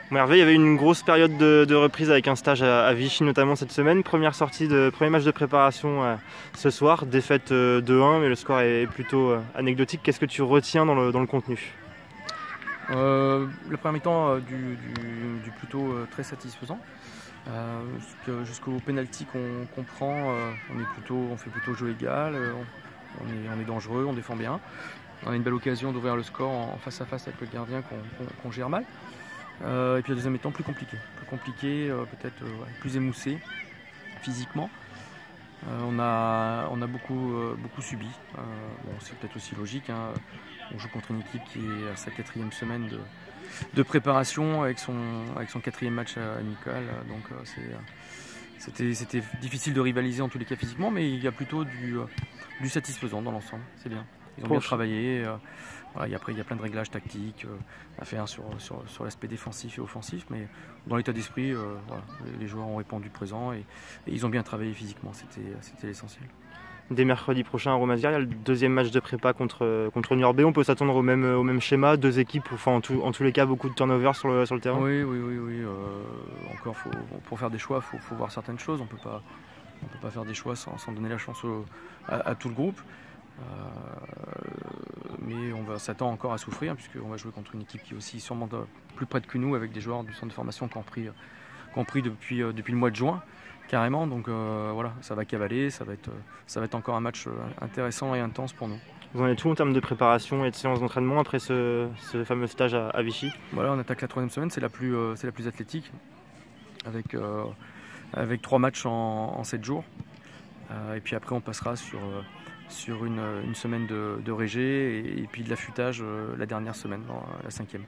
Bon, Hervé, il y avait une grosse période de reprise avec un stage à Vichy notamment cette semaine. Premier match de préparation ce soir, défaite 2-1, mais le score est plutôt anecdotique. Qu'est-ce que tu retiens dans le contenu? Le premier mi-temps du plutôt très satisfaisant. Jusqu'au penalty qu'on prend, on fait plutôt jeu égal, on est dangereux, on défend bien. On a une belle occasion d'ouvrir le score en face à face avec le gardien qu'on gère mal. Et puis le deuxième mi-temps plus compliqué, peut-être plus émoussé physiquement. On a beaucoup subi. Bon, c'est peut-être aussi logique, hein. On joue contre une équipe qui est à sa 4e semaine de préparation avec son 4e match amical. Donc c'était difficile de rivaliser en tous les cas physiquement, mais il y a plutôt du satisfaisant dans l'ensemble. C'est bien. Ils ont bien travaillé. Voilà, après, il y a plein de réglages tactiques à faire sur l'aspect défensif et offensif, mais dans l'état d'esprit, voilà, les joueurs ont répondu présent et ils ont bien travaillé physiquement. C'était l'essentiel. Dès mercredi prochain à Romazières, il y a le deuxième match de prépa contre Niort B. On peut s'attendre au même schéma, deux équipes, enfin en tous les cas beaucoup de turnover sur le terrain. Oui. Encore, pour faire des choix, faut voir certaines choses. On peut pas faire des choix sans donner la chance à tout le groupe. Mais on s'attend encore à souffrir, puisqu'on va jouer contre une équipe qui est aussi sûrement plus près que nous, avec des joueurs du centre de formation qui ont pris depuis le mois de juin, carrément. Donc voilà, ça va cavaler, ça va être encore un match intéressant et intense pour nous. Vous en êtes où en termes de préparation et de séance d'entraînement après ce fameux stage à Vichy? Voilà, on attaque la 3e semaine, c'est la plus athlétique, avec 3 matchs en 7 jours. Et puis après on passera sur une semaine de régé et puis de l'affûtage la dernière semaine, la 5e.